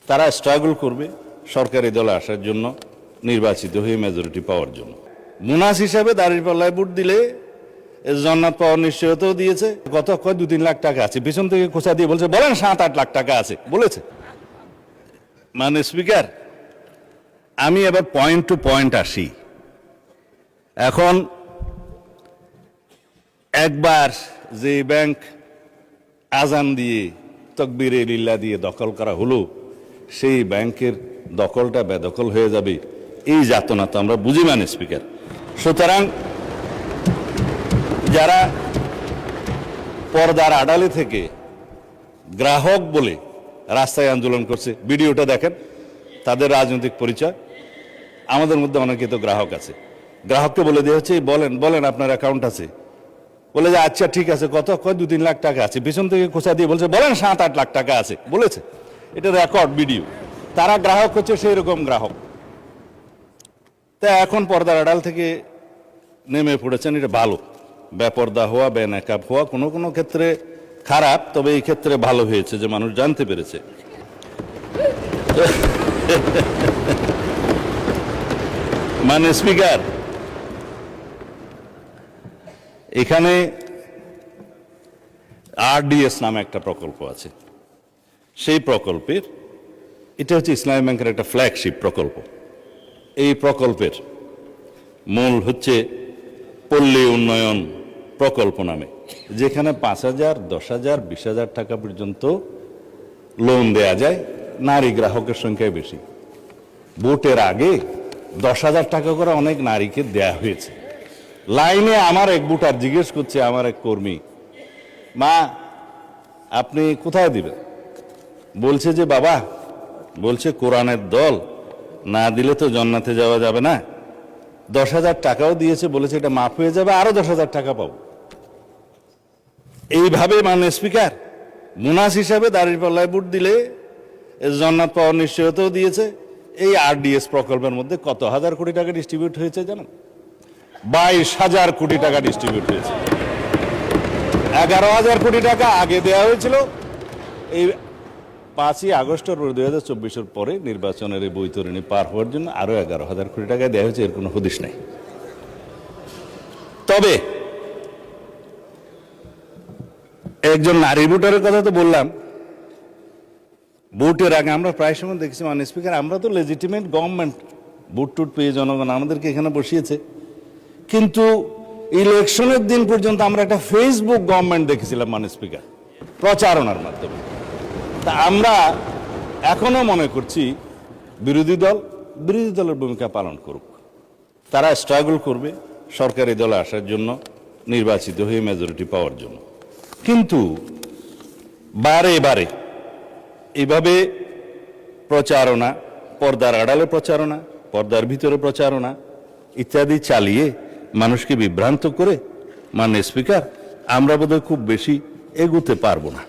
তারা স্ট্রাগল করবে সরকারি দলে আসার জন্য, নির্বাচিত হয়ে মেজরিটি পাওয়ার জন্য। মুনাস হিসাবে দাঁড়িপাল্লায় ভোট দিলে জান্নাত পাওয়ার নিশ্চয়তাও দিয়েছে। কত কয় 2-3 লাখ টাকা আছে, পিছন থেকে খোঁচা দিয়ে বলছে বলেন 7-8 লাখ টাকা আছে বলেছে। মানে স্পিকার, আমি এবার পয়েন্ট টু পয়েন্ট আসি। এখন একবার যে ব্যাংক আজান দিয়ে তকবীরে লিল্লাহ দিয়ে দখল করা হলো, সেই ব্যাংকের দখলটা বেদখল হয়ে যাবে, এই যাতনা তো আমরা বুঝি মানে স্পিকার। সুতরাং যারা পর্দার আড়ালে থেকে গ্রাহক বলে রাস্তায় আন্দোলন করছে, ভিডিওটা দেখেন, তাদের রাজনৈতিক পরিচয়। আমাদের মধ্যে অনেকে তো গ্রাহক আছে, গ্রাহককে বলে দেওয়া হচ্ছে বলেন বলেন আপনার অ্যাকাউন্ট আছে, বলে যে আচ্ছা ঠিক আছে, কত কয় 2-3 লাখ টাকা আছে, পিছন থেকে খোঁচা দিয়ে বলছে বলেন 7-8 লাখ টাকা আছে বলেছে। এটা রেকর্ড ভিডিও। তারা গ্রাহক হচ্ছে সেই রকম গ্রাহক। তা এখন পর্দার আড়াল থেকে নেমে পড়েছেন, এটা ভালো। বেপর্দা হওয়া, বেনাকাব হওয়া কোনো কোনো ক্ষেত্রে খারাপ, তবে এই ক্ষেত্রে ভালো হয়েছে যে মানুষ জানতে পেরেছে। মানে স্পিকার, এখানে আরডিএস নামে একটা প্রকল্প আছে। সেই প্রকল্পের, এটা হচ্ছে ইসলামী ব্যাংকের একটা ফ্ল্যাগশিপ প্রকল্প। এই প্রকল্পের মূল হচ্ছে পল্লী উন্নয়ন প্রকল্প নামে, যেখানে 5,000, 10,000, 20,000 টাকা পর্যন্ত লোন দেয়া যায়। নারী গ্রাহকের সংখ্যায় বেশি। ভোটের আগে 10,000 টাকা করে অনেক নারীকে দেয়া হয়েছে। লাইনে আমার এক ভোটার জিজ্ঞেস করছে, আমার এক কর্মী, মা আপনি কোথায় দিবেন? বলছে যে বাবা, বলছে কোরআনের দল না দিলে তো জান্নাতে যাওয়া যাবে না। 10,000 টাকাও দিয়েছে, বলেছে এটা মাফ হয়ে যাবে, আরো 10,000 টাকা পাবো। এইভাবে মানে স্পিকার, মুনাস হিসাবে দাঁড়িপাল্লায় ভোট দিলে জান্নাত পাওয়ার নিশ্চয়তাও দিয়েছে। এই আরডিএস প্রকল্পের মধ্যে কত হাজার কোটি টাকা ডিস্ট্রিবিউট হয়েছে জানেন? 22,000 কোটি টাকা ডিস্ট্রিবিউট হয়েছে। 11,000 কোটি টাকা আগে দেওয়া হয়েছিল। এই 5ই আগস্ট 2024 পরে নির্বাচনের এই বৈতরণী পার হওয়ার জন্য আরো 11,000 কোটি টাকা দেওয়া হয়েছে, এর কোনো হদিশ নাই। তবে একজন নারী ভোটারের কথা তো বললাম। ভোটের আগে আমরা প্রায় সময় দেখছি মানে স্পিকার, আমরা তো লেজিটিমেট গভর্নমেন্ট, ভোট টুট পেয়ে জনগণ আমাদেরকে এখানে বসিয়েছে, কিন্তু ইলেকশনের দিন পর্যন্ত আমরা একটা ফেসবুক গভর্নমেন্ট দেখেছিলাম মানে স্পিকার, প্রচারণার মাধ্যমে। তা আমরা এখনো মনে করছি বিরোধী দলের ভূমিকা পালন করুক। তারা স্ট্রাগল করবে সরকারি দলে আসার জন্য, নির্বাচিত হয়ে মেজরিটি পাওয়ার জন্য। কিন্তু বারে বারে এইভাবে প্রচারণা, পর্দার আড়ালে প্রচারণা, পর্দার ভিতরে প্রচারণা ইত্যাদি চালিয়ে মানুষকে বিভ্রান্ত করে মানে স্পিকার, আমরা বোধহয় খুব বেশি এগোতে পারবো না।